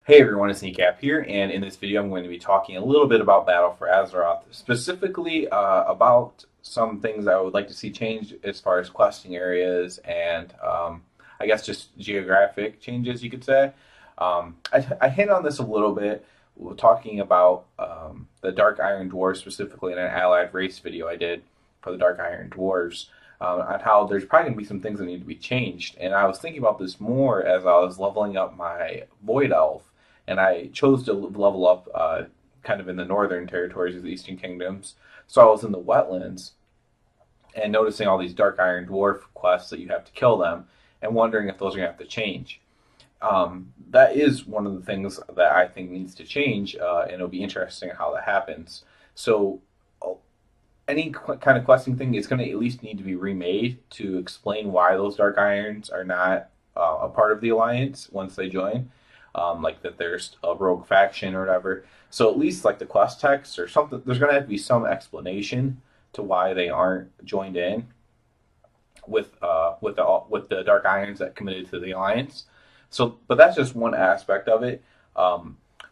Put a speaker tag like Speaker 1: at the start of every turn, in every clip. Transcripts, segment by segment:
Speaker 1: Hey everyone, it's Kneecap here, and in this video I'm going to be talking a little bit about Battle for Azeroth, specifically about some things I would like to see changed as far as questing areas and I guess just geographic changes, you could say. I hit on this a little bit, talking about the Dark Iron Dwarves, specifically in an allied race video I did for the Dark Iron Dwarves. On how there's probably going to be some things that need to be changed. And I was thinking about this more as I was leveling up my Void Elf, and I chose to level up kind of in the northern territories of the Eastern Kingdoms. So I was in the wetlands and noticing all these Dark Iron Dwarf quests that you have to kill them, and wondering if those are going to have to change. That is one of the things that I think needs to change, and it'll be interesting how that happens. So any kind of questing thing is going to at least need to be remade to explain why those Dark Irons are not a part of the Alliance once they join. Like that there's a rogue faction or whatever. So at least like the quest text or something, there's going to have to be some explanation to why they aren't joined in with the Dark Irons that committed to the Alliance. So, but that's just one aspect of it.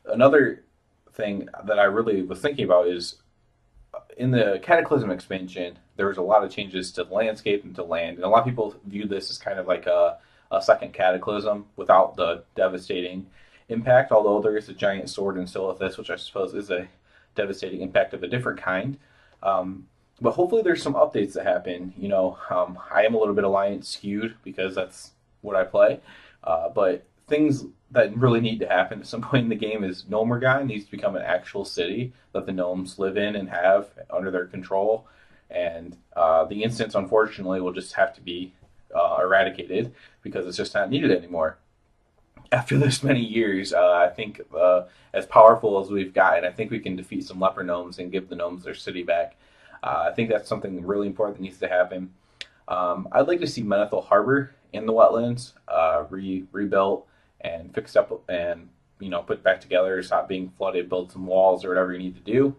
Speaker 1: Another thing that I really was thinking about is in the Cataclysm expansion, there was a lot of changes to the landscape and to land, and a lot of people view this as kind of like a second Cataclysm without the devastating impact. Although there is a giant sword in Silithus, which I suppose is a devastating impact of a different kind. But hopefully, there's some updates that happen. I am a little bit Alliance skewed because that's what I play. But things that really need to happen at some point in the game is Gnomeregan needs to become an actual city that the gnomes live in and have under their control. And the instance, unfortunately, will just have to be eradicated because it's just not needed anymore. After this many years, I think as powerful as we've gotten, I think we can defeat some leper gnomes and give the gnomes their city back. I think that's something really important that needs to happen. I'd like to see Menethil Harbor in the wetlands rebuilt and fixed up, and put back together, stop being flooded, build some walls or whatever you need to do,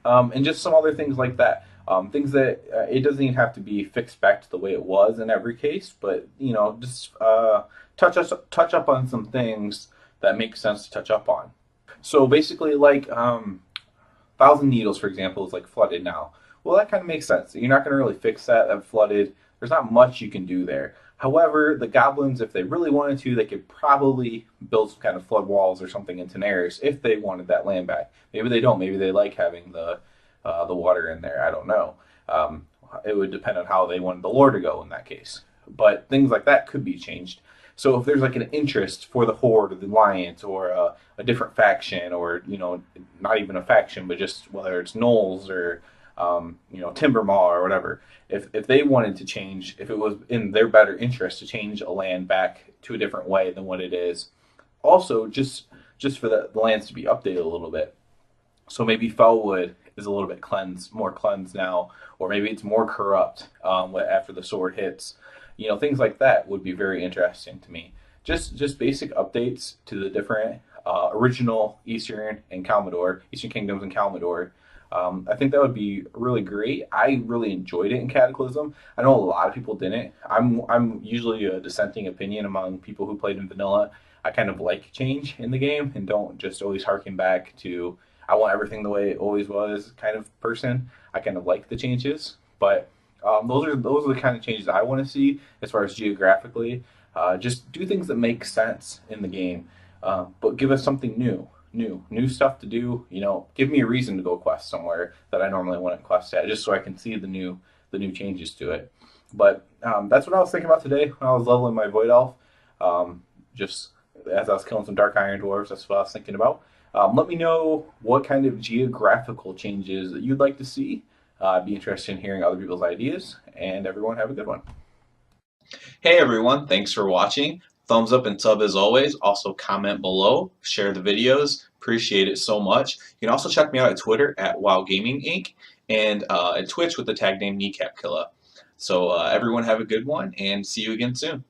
Speaker 1: and just some other things like that. Things that it doesn't even have to be fixed back to the way it was in every case, but just touch up on some things that make sense to touch up on. So basically, like Thousand Needles, for example, is like flooded now. Well, that kind of makes sense. You're not going to really fix that flooded. There's not much you can do there. However, the goblins, if they really wanted to, they could probably build some kind of flood walls or something in Tenaris if they wanted that land back. Maybe they don't. Maybe they like having the water in there. I don't know. It would depend on how they wanted the lore to go in that case. But things like that could be changed. So if there's like an interest for the Horde or the Alliance or a different faction, or not even a faction, but just whether it's Gnolls or Timbermaw or whatever, if they wanted to change, if it was in their better interest to change a land back to a different way than what it is, also just for the lands to be updated a little bit. So maybe Felwood is a little bit more cleansed now, or maybe it's more corrupt after the sword hits. Things like that would be very interesting to me. Just basic updates to the different original Eastern Kingdoms and Kalmador. I think that would be really great. I really enjoyed it in Cataclysm. I know a lot of people didn't. I'm usually a dissenting opinion among people who played in vanilla. I kind of like change in the game and don't just always harken back to I want everything the way it always was kind of person. I kind of like the changes, but those are the kind of changes I want to see as far as geographically. Just do things that make sense in the game, but give us something new stuff to do. Give me a reason to go quest somewhere that I normally wouldn't quest at, just so I can see the new changes to it. But that's what I was thinking about today when I was leveling my Void Elf. Just as I was killing some Dark Iron Dwarves, that's what I was thinking about. Let me know what kind of geographical changes that you'd like to see. I'd be interested in hearing other people's ideas, and everyone have a good one.
Speaker 2: Hey everyone, thanks for watching. Thumbs up and sub as always. Also comment below, share the videos. Appreciate it so much. You can also check me out at Twitter at WoW Gaming Inc. and at Twitch with the tag name Kneecap Killer. So everyone have a good one and see you again soon.